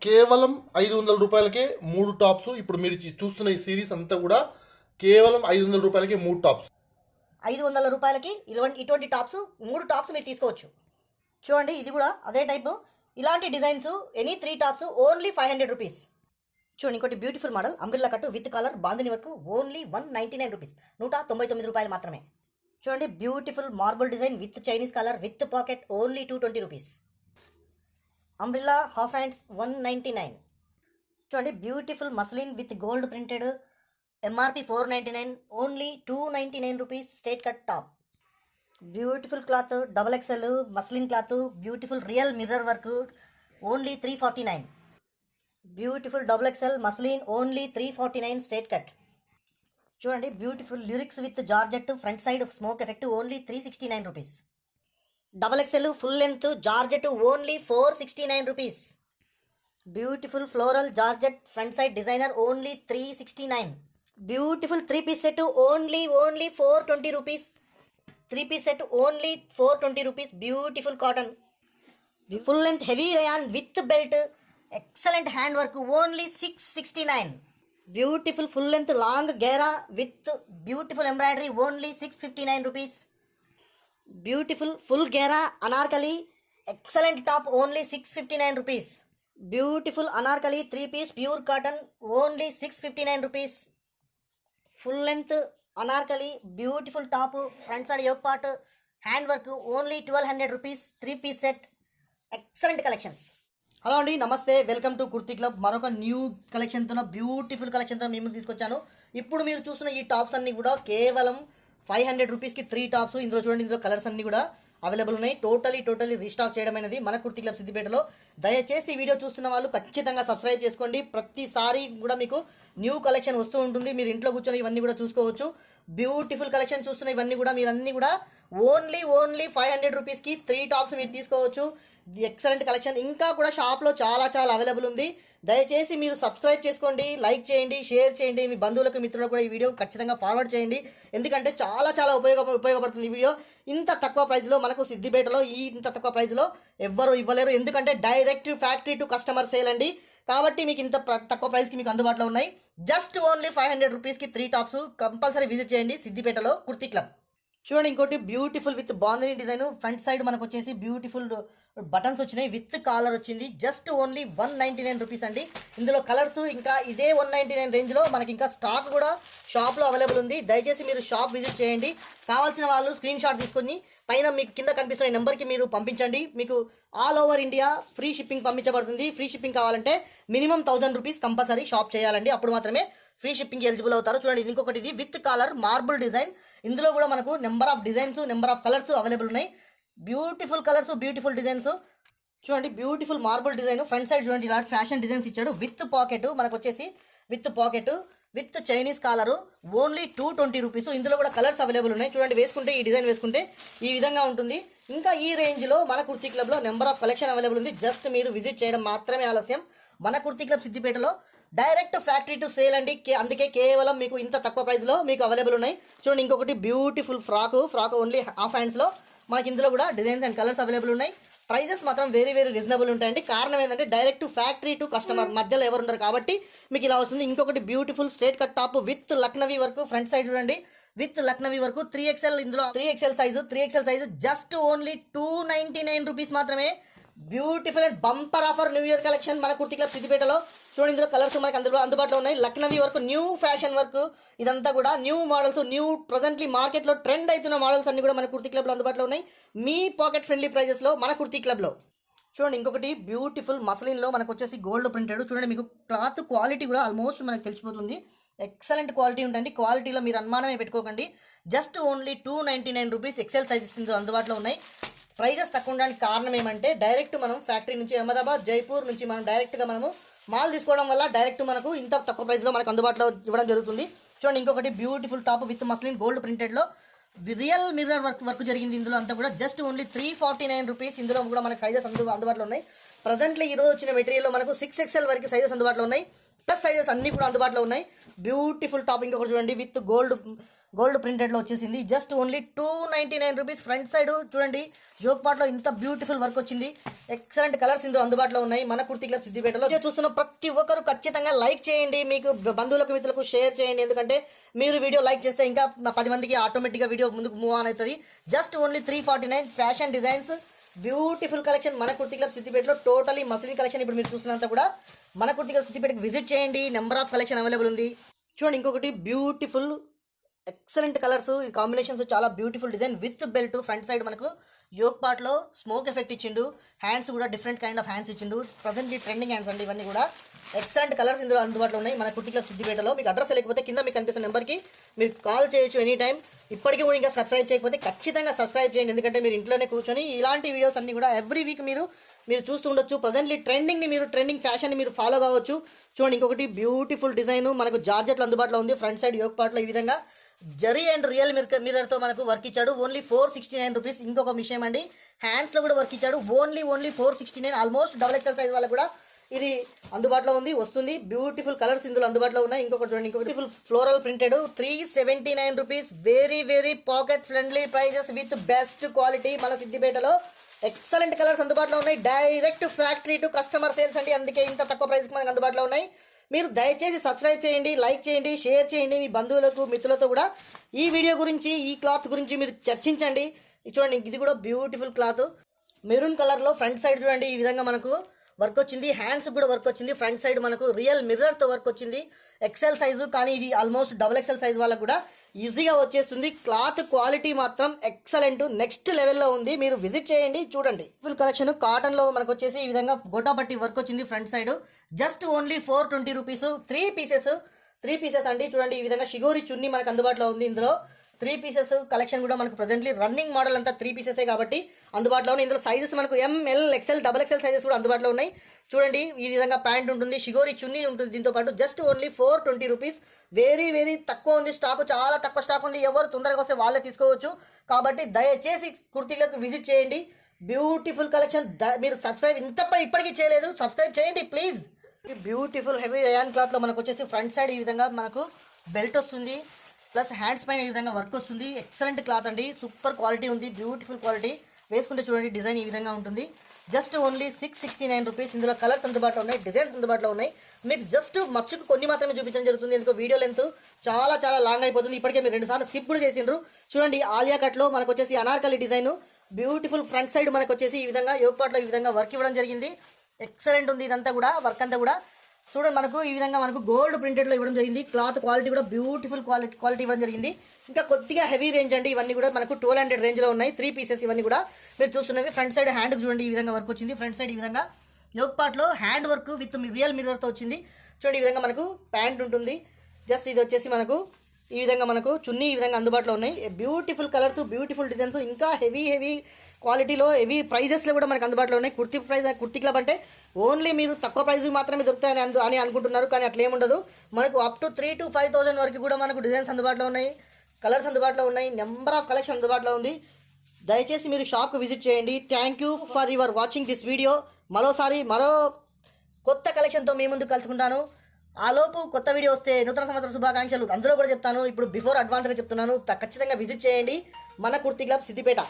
కేవలం 500 రూపాయలకే 3 టాప్స్. ఇప్పుడు మీరు చూస్తున్న ఈ సిరీస్ అంతా కూడా కేవలం 500 రూపాయలకే 3 టాప్స్. 500 రూపాయలకి ఇటువంటి టాప్స్ 3 టాప్స్ మీరు తీసుకోవచ్చు. చూడండి, ఇది కూడా అదే టైపు. ఇలాంటి designs any 3 tops only 500 rupees. చూడండి, ఇంకోటి beautiful model umbrella cut with collar bandhani work only 199 rupees, 199 రూపాయలు మాత్రమే. చూడండి, beautiful marble design with Chinese collar with pocket only 220 rupees. Umbrella half hands 199. చూడండి, beautiful muslin with gold printed MRP 499 only 299 rupees straight cut top. Beautiful cloth double XL muslin cloth beautiful real mirror work only 349. Beautiful double XL muslin only 349 straight cut. చూడండి, beautiful lyrics with georgette front side smoke effect only 369 rupees. Double XL full length georgette only 469 rupees. Beautiful floral georgette front side designer only 369. Beautiful 3 piece set only 420 rupees. 3 piece set only 420 rupees. Beautiful cotton full length heavy rayon with belt excellent hand work only 669. Beautiful full length long గేరా with beautiful embroidery only 659 rupees. Beautiful full గేరా anarkali excellent top only 659 rupees. Beautiful anarkali 3 piece pure cotton only 659 rupees. Full length anarkali beautiful top front side yoke part hand work only 1200 rupees. 3 piece set excellent collections. Hello అండి, నమస్తే, welcome to Kurti Club. మరొక new కలెక్షన్తో beautiful కలెక్షన్తో మేము తీసుకొచ్చాను. ఇప్పుడు మీరు చూస్తున్న ఈ టాప్స్ అన్నీ కూడా కేవలం 500 రూపీస్కి 3 టాప్స్. ఇందులో చూడండి, ఇందులో కలర్స్ అన్నీ కూడా అవైలబుల్ ఉన్నాయి. టోటలీ రీస్టాక్ చేయడం అనేది మన కుర్తీ క్లబ్ సిద్దిపేటలో. దయచేసి ఈ వీడియో చూస్తున్న వాళ్ళు ఖచ్చితంగా సబ్స్క్రైబ్ చేసుకోండి. ప్రతిసారి కూడా మీకు న్యూ కలెక్షన్ వస్తూ ఉంటుంది. మీరు ఇంట్లో కూర్చొని ఇవన్నీ కూడా చూసుకోవచ్చు. బ్యూటిఫుల్ కలెక్షన్ చూస్తున్న ఇవన్నీ కూడా మీరు అన్నీ కూడా ఓన్లీ 500 రూపీస్కి 3 టాప్స్ మీరు తీసుకోవచ్చు. Excellent collection. ఇంకా కూడా షాప్లో చాలా అవైలబుల్ ఉంది. దయచేసి మీరు సబ్స్క్రైబ్ చేసుకోండి, లైక్ చేయండి, షేర్ చేయండి. మీ బంధువులకు మిత్రులకు కూడా ఈ వీడియో ఖచ్చితంగా ఫార్వర్డ్ చేయండి. ఎందుకంటే చాలా ఉపయోగపడుతుంది ఈ వీడియో. ఇంత తక్కువ ప్రైస్లో మనకు సిద్దిపేటలో ఇంత తక్కువ ప్రైస్లో ఎవ్వరు ఇవ్వలేరు. ఎందుకంటే direct factory to customer sale అండి. కాబట్టి మీకు ఇంత తక్కువ ప్రైస్కి మీకు అందుబాటులో ఉన్నాయి. జస్ట్ ఓన్లీ 500 రూపీస్కి 3 టాప్స్. కంపల్సరీ విజిట్ చేయండి సిద్దిపేటలో కుర్తీ క్లబ్. చూడండి, ఇంకోటి beautiful with bandhani design front side మనకు వచ్చేసి బ్యూటిఫుల్ బటన్స్ వచ్చినాయి విత్ కాలర్ వచ్చింది. జస్ట్ ఓన్లీ 199 రూపీస్ అండి. ఇందులో కలర్స్ ఇంకా ఇదే 199 రేంజ్లో మనకి ఇంకా స్టాక్ కూడా షాప్లో అవైలబుల్ ఉంది. దయచేసి మీరు షాప్ విజిట్ చేయండి. కావాల్సిన వాళ్ళు స్క్రీన్ షాట్ తీసుకొని పైన మీకు కింద కనిపిస్తున్న నెంబర్కి మీరు పంపించండి. మీకు all over India free shipping పంపించబడుతుంది. ఫ్రీ షిప్పింగ్ కావాలంటే మినిమం 1000 రూపీస్ కంపల్సరీ షాప్ చేయాలండి. అప్పుడు మాత్రమే ఫ్రీ షిప్పింగ్కి ఎలిజిబుల్ అవుతారు. చూడండి, ఇది ఇంకొకటి, ఇది విత్ కాలర్ మార్బుల్ డిజైన్. ఇందులో కూడా మనకు number of designs, number of colours available ఉన్నాయి. Beautiful colours, beautiful designs. చూడండి, beautiful marble design front side చూడండి, ఇలాంటి ఫ్యాషన్ డిజైన్స్ ఇచ్చాడు విత్ పాకెట్. మనకు వచ్చేసి with pocket with Chinese collar only 220 rupees. ఇందులో కూడా కలర్స్ అవైలబుల్ ఉన్నాయి. చూడండి, వేసుకుంటే ఈ డిజైన్ వేసుకుంటే ఈ విధంగా ఉంటుంది. ఇంకా ఈ రేంజ్లో మన కుర్తీ క్లబ్లో నెంబర్ ఆఫ్ కలెక్షన్ అవైలబుల్ ఉంది. జస్ట్ మీరు విజిట్ చేయడం మాత్రమే ఆలస్యం. మన కుర్తీ క్లబ్ సిద్దిపేటలో డైరెక్ట్ ఫ్యాక్టరీ టు సేల్ అండి. అందుకే కేవలం మీకు ఇంత తక్కువ ప్రైస్లో మీకు అవైలబుల్ ఉన్నాయి. చూడండి, ఇంకొకటి బ్యూటిఫుల్ ఫ్రాక్ ఓన్లీ హాఫ్ హ్యాండ్స్లో మనకి ఇందులో కూడా డిజైన్స్ అండ్ కలర్స్ అవైలబుల్ ఉన్నాయి. ప్రైజెస్ మాత్రం వెరీ రీజనబుల్ ఉంటాయండి. కారణం ఏంటంటే డైరెక్ట్ ఫ్యాక్టరీ టు కస్టమర్ మధ్యలో ఎవరు ఉండరు కాబట్టి మీకు ఇలా వస్తుంది. ఇంకొకటి beautiful straight cut top with Lucknowi work front side చూడండి, విత్ లక్నవీ వర్క్ 3XL. ఇందులో 3XL size just only 299 rupees మాత్రమే. Beautiful and bumper offer new year collection మన కుర్తీ క్లబ్ సిద్దిపేటలో. చూడండి, ఇందులో కలర్స్ మనకి అందుబాటులో ఉన్నాయి. Lucknowi work new fashion work, ఇదంతా కూడా న్యూ మోడల్స్, న్యూ ప్రజెంట్లీ మార్కెట్లో ట్రెండ్ అవుతున్న మోడల్స్ అన్ని కూడా మన కుర్తీ క్లబ్లో అందుబాటులో ఉన్నాయి. మీ పాకెట్ ఫ్రెండ్లీ ప్రైజెస్లో మన కుర్తీ క్లబ్లో. చూడండి, ఇంకొకటి బ్యూటిఫుల్ మస్లిన్లో మనకు వచ్చేసి గోల్డ్ ప్రింటెడ్. చూడండి, మీకు క్లాత్ క్వాలిటీ కూడా ఆల్మోస్ట్ మనకు తెలిసిపోతుంది. ఎక్సలెంట్ క్వాలిటీ ఉంటుంది. క్వాలిటీలో మీరు అనుమానమే పెట్టుకోకండి. Just only 299 rupees. XL sizes అందుబాటులో ఉన్నాయి. ప్రైజెస్ తక్కువ ఉండడానికి కారణం ఏమంటే డైరెక్ట్ మనం ఫ్యాక్టరీ నుంచి అహ్మదాబాద్, జైపూర్ నుంచి మనం డైరెక్ట్గా మనము మాల్ తీసుకోవడం వల్ల డైరెక్ట్ మనకు ఇంత తక్కువ ప్రైస్లో మనకు అందుబాటులో ఇవ్వడం జరుగుతుంది. చూడండి, ఇంకొకటి beautiful top with muslin gold ప్రింటెడ్లో రియల్ మిర్రర్ వర్క్ జరిగింది. ఇందులో అంతా కూడా జస్ట్ ఓన్లీ 349 రూపీస్. ఇందులో కూడా మనకు సైజెస్ అందుబాటులో ఉన్నాయి. ప్రజెంట్లీ ఈరోజు వచ్చిన మెటీరియల్లో మనకు 6XL వరకు సైజెస్ అందుబాటులో ఉన్నాయి. ప్లస్ సైజెస్ అన్నీ కూడా అందుబాటులో ఉన్నాయి. బ్యూటిఫుల్ టాప్ ఇంకొకటి చూడండి విత్ గోల్డ్ గోల్డ్ ప్రింటెడ్లో వచ్చేసింది. Just only 299 rupees. Front side చూడండి జోక్ పార్ట్లో ఇంత బ్యూటిఫుల్ వర్క్ వచ్చింది. ఎక్సలెంట్ కలర్స్ ఇందులో అందుబాటులో ఉన్నాయి మన కుర్తీ క్లబ్ సిద్దిపేటలో. చూస్తున్న ప్రతి ఒక్కరు ఖచ్చితంగా లైక్ చేయండి, మీకు బంధువులకు మిత్రులకు షేర్ చేయండి. ఎందుకంటే మీరు వీడియో లైక్ చేస్తే ఇంకా 10 మందికి ఆటోమేటిక్గా వీడియో ముందుకు మూవ్ ఆన్ అవుతుంది. Just only 349 fashion designs beautiful collection మన కుర్తీ క్లబ్ సిద్దిపేటలో. టోటలీ మస్లిన్ కలెక్షన్ ఇప్పుడు మీరు చూస్తున్నంత కూడా మన కుర్తీ క్లబ్ సిద్దిపేటకి విజిట్ చేయండి. నెంబర్ ఆఫ్ కలెక్షన్ అవైలబుల్ ఉంది. చూడండి ఇంకొకటి బ్యూటిఫుల్ ఎక్సలెంట్ కలర్స్, ఈ కాంబినేషన్స్ చాలా beautiful design with belt. Front side మనకు యోక్ పార్ట్లో స్మోక్ ఎఫెక్ట్ ఇచ్చిండు. హ్యాండ్స్ కూడా డిఫరెంట్ కైండ్ ఆఫ్ హ్యాండ్స్ ఇచ్చిండు. ప్రజెంట్లీ ట్రెండింగ్ హ్యాండ్స్ అండి ఇవన్నీ కూడా. ఎక్సలెంట్ కలర్స్ ఇందులో అందుబాటులో ఉన్నాయి మన కుర్తీ క్లబ్ సిద్దిపేటలో. మీకు అడ్రస్ లేకపోతే కింద మీకు కనిపిస్తున్న నెంబర్కి మీరు కాల్ చేయొచ్చు ఎనీ టైం. ఇప్పటికీ కూడా ఇంకా సబ్స్క్రైబ్ చేయకపోతే ఖచ్చితంగా సబ్స్క్రైబ్ చేయండి. ఎందుకంటే మీరు ఇంట్లోనే కూర్చొని ఇలాంటి వీడియోస్ అన్ని కూడా ఎవ్రీ వీక్ మీరు చూస్తూ ఉండొచ్చు. ప్రజెంట్లీ ట్రెండింగ్ ఫ్యాషన్ని మీరు ఫాలో కావచ్చు. చూడండి ఇంకొకటి బ్యూటిఫుల్ డిజైన్ మనకు జార్జెట్లో అందుబాటులో ఉంది. ఫ్రంట్ సైడ్ యోక్ పార్ట్లో ఈ విధంగా జరీ అండ్ రియల్ మిర్రర్తో మనకు వర్క్ ఇచ్చాడు. Only 469 rupees. ఇంకొక విషయం అండి, హ్యాండ్స్లో కూడా వర్క్ ఇచ్చాడు. ఓన్లీ 469. ఆల్మోస్ట్ XXL సైజ్ వాళ్ళకు కూడా ఇది అందుబాటులో వస్తుంది. బ్యూటిఫుల్ కలర్స్ ఇందులో అందుబాటులో ఉన్నాయి. ఇంకొకటి చూడండి, ఇంకొకటి full floral printed 379 rupees. Very pocket friendly prices with best quality మన సిద్దిపేటలో. ఎక్సలెంట్ కలర్స్ అందుబాటులో ఉన్నాయి. Direct factory to customer sales అండి, అందుకే ఇంత తక్కువ ప్రైస్కి మనకు అందుబాటులో ఉన్నాయి. మీరు దయచేసి సబ్స్క్రైబ్ చేయండి, లైక్ చేయండి, షేర్ చేయండి. మీ బంధువులకు మిత్రులతో కూడా ఈ వీడియో గురించి, ఈ క్లాత్ గురించి మీరు చర్చించండి. చూడండి ఇది కూడా బ్యూటిఫుల్ క్లాత్ మెరూన్ కలర్లో. ఫ్రంట్ సైడ్ చూడండి ఈ విధంగా మనకు వర్క్ వచ్చింది. హ్యాండ్స్ కూడా వర్క్ వచ్చింది. ఫ్రంట్ సైడ్ మనకు రియల్ మిర్రర్తో వర్క్ వచ్చింది. ఎక్సెల్ సైజు, కానీ ఇది ఆల్మోస్ట్ XXL సైజ్ వాళ్ళకు కూడా ఈజీగా వచ్చేస్తుంది. క్లాత్ క్వాలిటీ మాత్రం ఎక్సలెంట్ నెక్స్ట్ లెవెల్లో ఉంది. మీరు విజిట్ చేయండి, చూడండి. ఫుల్ కలెక్షన్ కాటన్లో మనకు వచ్చేసి ఈ విధంగా గోటాపట్టి వర్క్ వచ్చింది. Front side just only 420 rupees. 3 pieces అండి. చూడండి ఈ విధంగా షిగోరి చున్నీ మనకు అందుబాటులో ఉంది. ఇందులో 3 పీసెస్ కలెక్షన్ కూడా మనకు ప్రజెంట్లీ రన్నింగ్ మోడల్ అంతా 3 పీసెసే కాబట్టి అందుబాటులో ఉన్నాయి. ఇందులో సైజెస్ మనకు ML, XL, XXL సైజెస్ కూడా అందుబాటులో ఉన్నాయి. చూడండి ఈ విధంగా ప్యాంట్ ఉంటుంది, షిగోరి చున్నీ ఉంటుంది. దీంతో పాటు జస్ట్ ఓన్లీ 420 రూపీస్. వెరీ తక్కువ ఉంది స్టాక్, చాలా తక్కువ స్టాక్ ఉంది. ఎవరు తొందరగా వస్తే వాళ్ళే తీసుకోవచ్చు. కాబట్టి దయచేసి కుర్తీలకు విజిట్ చేయండి. Beautiful collection. మీరు సబ్స్క్రైబ్ ఇప్పటికీ చేయలేదు, సబ్స్క్రైబ్ చేయండి ప్లీజ్. బ్యూటిఫుల్ హెవీ రయాన్ క్లాత్లో మనకు వచ్చేసి ఫ్రంట్ సైడ్ ఈ విధంగా మనకు బెల్ట్ వస్తుంది, ప్లస్ హ్యాండ్స్ పైన ఈ విధంగా వర్క్ వస్తుంది. ఎక్సలెంట్ క్లాత్ అండి, సూపర్ క్వాలిటీ ఉంది, బ్యూటిఫుల్ క్వాలిటీ. వేసుకుంటే చూడండి డిజైన్ ఈ విధంగా ఉంటుంది. Just only 669 rupees. ఇందులో కలర్స్ అందుబాటులో ఉన్నాయి, డిజైన్స్ అందుబాటులో ఉన్నాయి. మీకు జస్ట్ మచ్చుకు కొన్ని మాత్రమే చూపించడం జరుగుతుంది, ఎందుకో వీడియో లెంత్ చాలా లాంగ్ అయిపోతుంది. ఇప్పటికే మీరు 2 సార్లు స్కిప్ కూడా చేసిండ్రు. చూడండి ఆలియా కట్లో మనకు వచ్చేసి Anarkali design, beautiful front side మనకు వచ్చేసి ఈ విధంగా యోక్ పార్ట్లో ఈ విధంగా వర్క్ ఇవ్వడం జరిగింది. ఎక్సలెంట్ ఉంది ఇదంతా కూడా, వర్క్ అంతా కూడా. చూడండి మనకు ఈ విధంగా మనకు గోల్డ్ ప్రింటెడ్లో ఇవ్వడం జరిగింది. క్లాత్ క్వాలిటీ కూడా బ్యూటిఫుల్ క్వాలిటీ ఇవ్వడం జరిగింది. ఇంకా కొద్దిగా హెవీ రేంజ్ అండి, ఇవన్నీ కూడా మనకు 1200 రేంజ్లో ఉన్నాయి. 3 పీసెస్ ఇవన్నీ కూడా మీరు చూస్తున్నవి. ఫ్రంట్ సైడ్ హ్యాండ్ చూడండి ఈ విధంగా వర్క్ వచ్చింది. ఫ్రంట్ సైడ్ ఈ విధంగా యోక్ పార్ట్లో హ్యాండ్ వర్క్ విత్ రియల్ మిర్రర్తో వచ్చింది. చూడండి ఈ విధంగా మనకు ప్యాంట్ ఉంటుంది. జస్ట్ ఇది వచ్చేసి మనకు ఈ విధంగా మనకు చున్నీ ఈ విధంగా అందుబాటులో ఉన్నాయి. బ్యూటిఫుల్ కలర్స్, బ్యూటిఫుల్ డిజైన్స్, ఇంకా హెవీ క్వాలిటీలో హెవీ ప్రైజెస్లో కూడా మనకు అందుబాటులో ఉన్నాయి. కుర్తీ క్లబ్ అంటే ఓన్లీ మీరు తక్కువ ప్రైస్ మాత్రమే దొరుకుతాయని అని అనుకుంటున్నారు, కానీ అట్లా ఏముండదు. మనకు అప్ టు 3 to 5,000 వరకు కూడా మనకు డిజైన్స్ అందుబాటులో ఉన్నాయి, కలర్స్ అందుబాటులో ఉన్నాయి, నెంబర్ ఆఫ్ కలెక్షన్ అందుబాటులో ఉంది. దయచేసి మీరు షాప్కి విజిట్ చేయండి. Thank you for your watching this video. మరో కొత్త కలెక్షన్తో మీ ముందు కలుసుకుంటాను. ఆలోపు కొత్త వీడియో వస్తే నూతన సంవత్సర శుభాకాంక్షలు అందులో కూడా చెప్తాను. ఇప్పుడు బిఫోర్ అడ్వాన్స్గా చెప్తున్నాను, ఖచ్చితంగా విజిట్ చేయండి మన కుర్తీ క్లబ్ సిద్దిపేట.